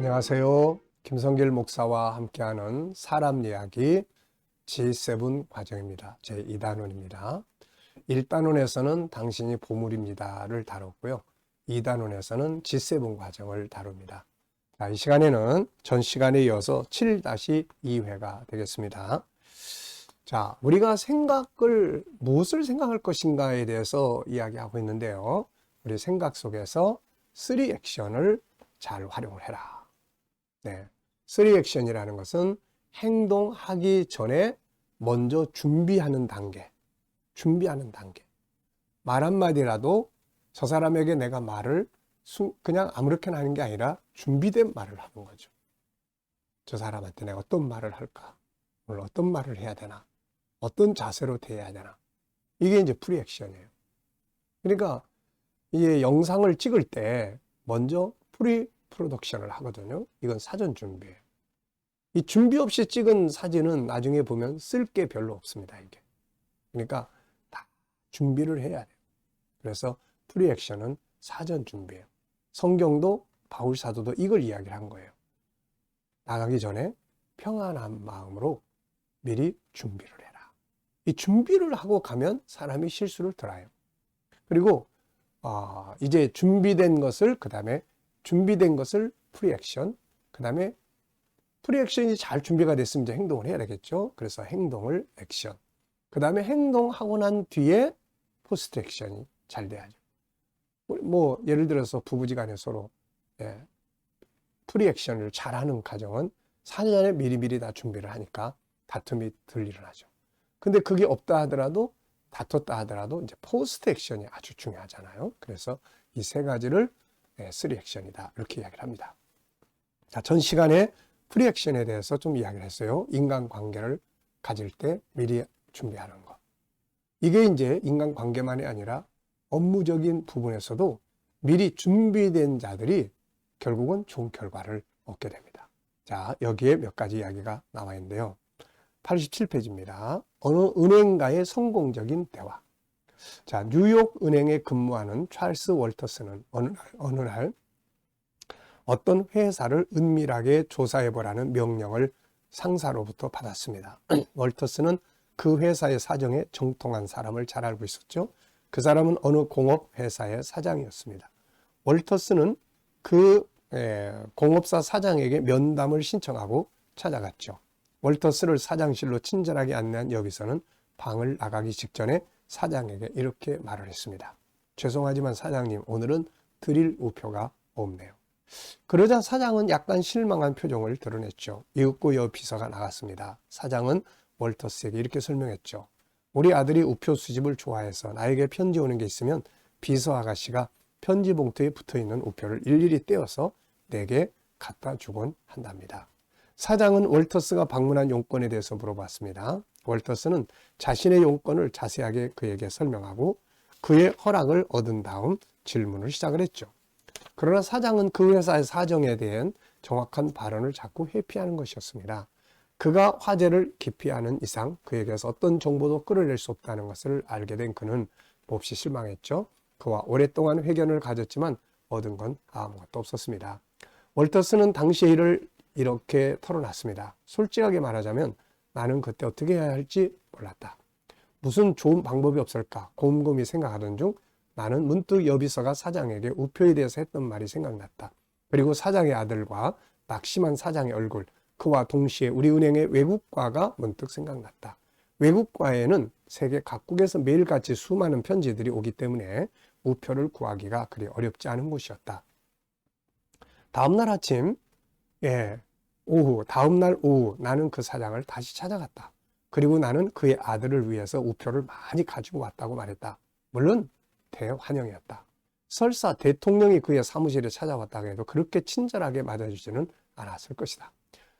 안녕하세요. 김성길 목사와 함께하는 사람 이야기 G7 과정입니다. 제2단원입니다. 1단원에서는 당신이 보물입니다를 다뤘고요. 2단원에서는 G7 과정을 다룹니다. 자, 이 시간에는 전 시간에 이어서 7-2회가 되겠습니다. 자, 우리가 무엇을 생각할 것인가에 대해서 이야기하고 있는데요. 우리 생각 속에서 3 액션을 잘 활용을 해라. 네, 3 액션이라는 것은 행동하기 전에 먼저 준비하는 단계. 말 한마디라도 저 사람에게 내가 말을 그냥 아무렇게나 하는 게 아니라 준비된 말을 하는 거죠. 저 사람한테 내가 어떤 말을 할까? 오늘 어떤 말을 해야 되나? 어떤 자세로 대해야 되나? 이게 이제 프리액션이에요. 그러니까 이게 영상을 찍을 때 먼저 프로덕션을 하거든요. 이건 사전 준비예요. 이 준비 없이 찍은 사진은 나중에 보면 쓸 게 별로 없습니다. 이게. 그러니까 다 준비를 해야 돼요. 그래서 프리액션은 사전 준비예요. 성경도 바울 사도도 이걸 이야기를 한 거예요. 나가기 전에 평안한 마음으로 미리 준비를 해라. 이 준비를 하고 가면 사람이 실수를 덜 해요. 그리고 이제 준비된 것을 프리액션, 그 다음에 프리액션이 잘 준비가 됐으면 이제 행동을 해야 되겠죠. 그래서 행동을 액션, 그 다음에 행동하고 난 뒤에 포스트 액션이 잘 돼야죠. 뭐 예를 들어서 부부지간에 서로 프리액션을 잘하는 가정은 사전에 미리미리 다 준비를 하니까 다툼이 덜 일어나죠. 근데 그게 없다 하더라도 다퉜다 하더라도 이제 포스트 액션이 아주 중요하잖아요. 그래서 이 세 가지를 3 액션이다 이렇게 이야기를 합니다. 자, 전 시간에 프리액션에 대해서 좀 이야기를 했어요. 인간관계를 가질 때 미리 준비하는 것. 이게 이제 인간관계만이 아니라 업무적인 부분에서도 미리 준비된 자들이 결국은 좋은 결과를 얻게 됩니다. 자, 여기에 몇 가지 이야기가 나와 있는데요. 87페이지입니다. 어느 은행가의 성공적인 대화. 자, 뉴욕 은행에 근무하는 찰스 월터스는 어느 날 어떤 회사를 은밀하게 조사해보라는 명령을 상사로부터 받았습니다. 월터스는 그 회사의 사정에 정통한 사람을 잘 알고 있었죠. 그 사람은 어느 공업회사의 사장이었습니다. 월터스는 그 공업사 사장에게 면담을 신청하고 찾아갔죠. 월터스를 사장실로 친절하게 안내한 여기서는 방을 나가기 직전에 사장에게 이렇게 말을 했습니다. 죄송하지만 사장님, 오늘은 드릴 우표가 없네요. 그러자 사장은 약간 실망한 표정을 드러냈죠. 이윽고 여 비서가 나갔습니다. 사장은 월터스에게 이렇게 설명했죠. 우리 아들이 우표 수집을 좋아해서 나에게 편지 오는 게 있으면 비서 아가씨가 편지 봉투에 붙어있는 우표를 일일이 떼어서 내게 갖다 주곤 한답니다. 사장은 월터스가 방문한 용건에 대해서 물어봤습니다. 월터스는 자신의 용건을 자세하게 그에게 설명하고 그의 허락을 얻은 다음 질문을 시작을 했죠. 그러나 사장은 그 회사의 사정에 대한 정확한 발언을 자꾸 회피하는 것이었습니다. 그가 화제를 기피하는 이상 그에게서 어떤 정보도 끌어낼 수 없다는 것을 알게 된 그는 몹시 실망했죠. 그와 오랫동안 회견을 가졌지만 얻은 건 아무것도 없었습니다. 월터스는 당시의 일을 이렇게 털어놨습니다. 솔직하게 말하자면 나는 그때 어떻게 해야 할지 몰랐다. 무슨 좋은 방법이 없을까 곰곰이 생각하던 중 나는 문득 여비서가 사장에게 우표에 대해서 했던 말이 생각났다. 그리고 사장의 아들과 낙심한 사장의 얼굴, 그와 동시에 우리 은행의 외국과가 문득 생각났다. 외국과에는 세계 각국에서 매일같이 수많은 편지들이 오기 때문에 우표를 구하기가 그리 어렵지 않은 곳이었다. 다음날 오후 나는 그 사장을 다시 찾아갔다. 그리고 나는 그의 아들을 위해서 우표를 많이 가지고 왔다고 말했다. 물론 대환영이었다. 설사 대통령이 그의 사무실에 찾아왔다고 해도 그렇게 친절하게 맞아주지는 않았을 것이다.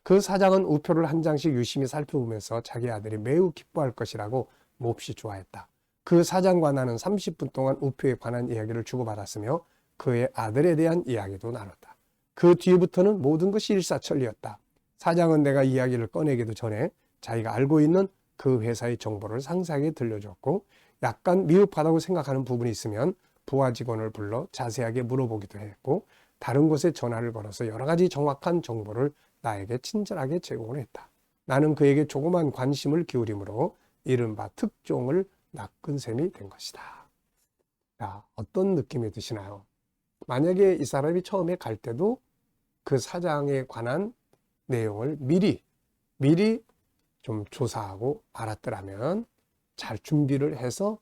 그 사장은 우표를 한 장씩 유심히 살펴보면서 자기 아들이 매우 기뻐할 것이라고 몹시 좋아했다. 그 사장과 나는 30분 동안 우표에 관한 이야기를 주고받았으며 그의 아들에 대한 이야기도 나눴다. 그 뒤부터는 모든 것이 일사천리였다. 사장은 내가 이야기를 꺼내기도 전에 자기가 알고 있는 그 회사의 정보를 상세하게 들려줬고 약간 미흡하다고 생각하는 부분이 있으면 부하 직원을 불러 자세하게 물어보기도 했고 다른 곳에 전화를 걸어서 여러 가지 정확한 정보를 나에게 친절하게 제공을 했다. 나는 그에게 조그만 관심을 기울임으로 이른바 특종을 낚은 셈이 된 것이다. 자, 어떤 느낌이 드시나요? 만약에 이 사람이 처음에 갈 때도 그 사장에 관한 내용을 미리 좀 조사하고 알았더라면 잘 준비를 해서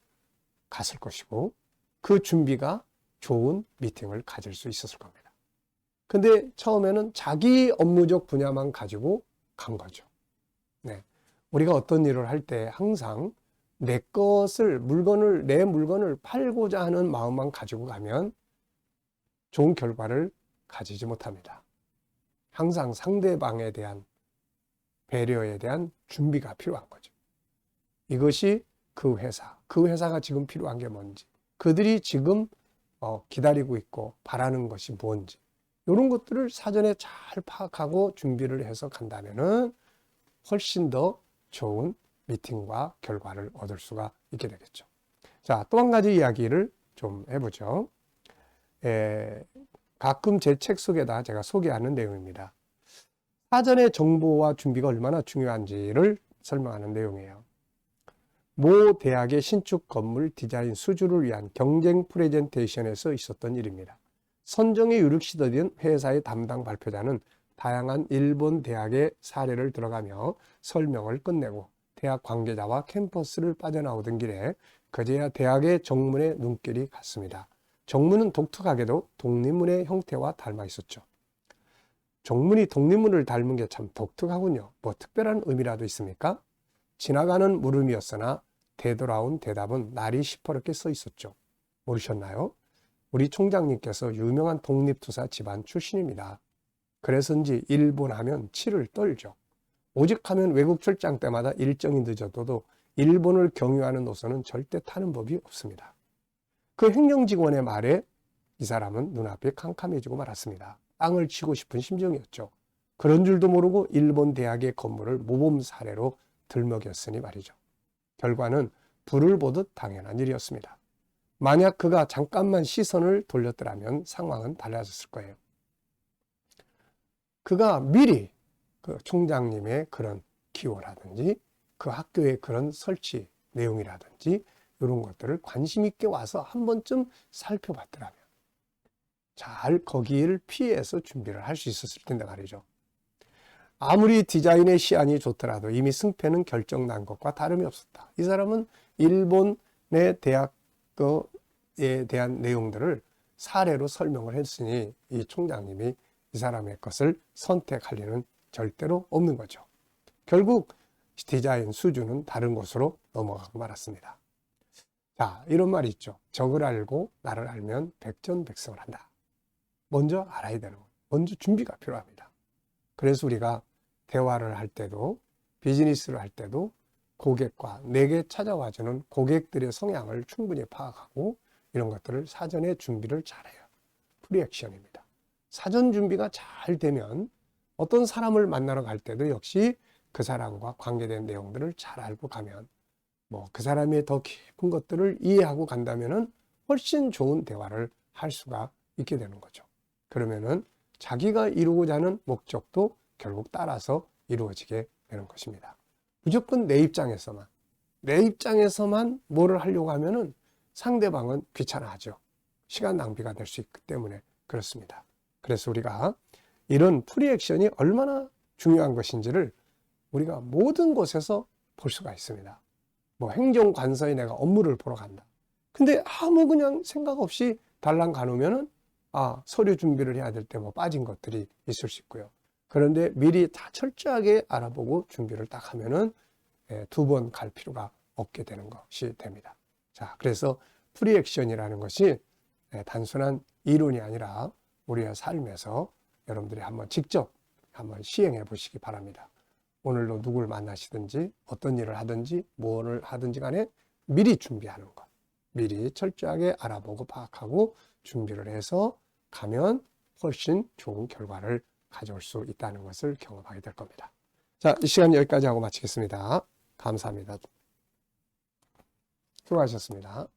갔을 것이고 그 준비가 좋은 미팅을 가질 수 있었을 겁니다. 근데 처음에는 자기 업무적 분야만 가지고 간 거죠. 네. 우리가 어떤 일을 할 때 항상 내 물건을 팔고자 하는 마음만 가지고 가면 좋은 결과를 가지지 못합니다. 항상 상대방에 대한 배려에 대한 준비가 필요한 거죠. 이것이 그 회사가 지금 필요한 게 뭔지, 그들이 지금 기다리고 있고 바라는 것이 뭔지, 이런 것들을 사전에 잘 파악하고 준비를 해서 간다면은 훨씬 더 좋은 미팅과 결과를 얻을 수가 있게 되겠죠. 자, 또 한 가지 이야기를 좀 해보죠. 가끔 제 책 속에다 제가 소개하는 내용입니다. 사전의 정보와 준비가 얼마나 중요한지를 설명하는 내용이에요. 모 대학의 신축 건물 디자인 수주를 위한 경쟁 프레젠테이션에서 있었던 일입니다. 선정에 유력시더던 회사의 담당 발표자는 다양한 일본 대학의 사례를 들어가며 설명을 끝내고 대학 관계자와 캠퍼스를 빠져나오던 길에 그제야 대학의 정문에 눈길이 갔습니다. 정문은 독특하게도 독립문의 형태와 닮아 있었죠. 정문이 독립문을 닮은 게 참 독특하군요. 뭐 특별한 의미라도 있습니까? 지나가는 물음이었으나 되돌아온 대답은 날이 시퍼렇게 써 있었죠. 모르셨나요? 우리 총장님께서 유명한 독립투사 집안 출신입니다. 그래서인지 일본 하면 치를 떨죠. 오직 하면 외국 출장 때마다 일정이 늦어도 일본을 경유하는 노선은 절대 타는 법이 없습니다. 그 행정직원의 말에 이 사람은 눈앞이 캄캄해지고 말았습니다. 땅을 치고 싶은 심정이었죠. 그런 줄도 모르고 일본 대학의 건물을 모범 사례로 들먹였으니 말이죠. 결과는 불을 보듯 당연한 일이었습니다. 만약 그가 잠깐만 시선을 돌렸더라면 상황은 달라졌을 거예요. 그가 미리 그 총장님의 그런 기호라든지 그 학교의 그런 설치 내용이라든지 이런 것들을 관심 있게 와서 한 번쯤 살펴봤더라면 잘 거기를 피해서 준비를 할 수 있었을 텐데 말이죠. 아무리 디자인의 시안이 좋더라도 이미 승패는 결정난 것과 다름이 없었다. 이 사람은 일본의 대학에 대한 내용들을 사례로 설명을 했으니 이 총장님이 이 사람의 것을 선택할 리는 절대로 없는 거죠. 결국 디자인 수준은 다른 곳으로 넘어가고 말았습니다. 자, 이런 말이 있죠. 적을 알고 나를 알면 백전백승을 한다. 먼저 알아야 되는 거예요. 먼저 준비가 필요합니다. 그래서 우리가 대화를 할 때도 비즈니스를 할 때도 고객과 내게 찾아와주는 고객들의 성향을 충분히 파악하고 이런 것들을 사전에 준비를 잘해요. 프리액션입니다. 사전 준비가 잘 되면 어떤 사람을 만나러 갈 때도 역시 그 사람과 관계된 내용들을 잘 알고 가면 그 사람의 더 깊은 것들을 이해하고 간다면은 훨씬 좋은 대화를 할 수가 있게 되는 거죠. 그러면은 자기가 이루고자 하는 목적도 결국 따라서 이루어지게 되는 것입니다. 무조건 내 입장에서만 뭐를 하려고 하면은 상대방은 귀찮아하죠. 시간 낭비가 될 수 있기 때문에 그렇습니다. 그래서 우리가 이런 프리액션이 얼마나 중요한 것인지를 우리가 모든 곳에서 볼 수가 있습니다. 행정관서에 내가 업무를 보러 간다. 근데 아무 그냥 생각 없이 달랑 가놓으면은 서류 준비를 해야 될 때 빠진 것들이 있을 수 있고요. 그런데 미리 다 철저하게 알아보고 준비를 딱 하면은 2번 갈 필요가 없게 되는 것이 됩니다. 자, 그래서 프리액션이라는 것이 단순한 이론이 아니라 우리의 삶에서 여러분들이 직접 한번 시행해 보시기 바랍니다. 오늘도 누굴 만나시든지 어떤 일을 하든지 뭐를 하든지 간에 미리 준비하는 것. 미리 철저하게 알아보고 파악하고 준비를 해서 가면 훨씬 좋은 결과를 가져올 수 있다는 것을 경험하게 될 겁니다. 자, 이 시간 여기까지 하고 마치겠습니다. 감사합니다. 수고하셨습니다.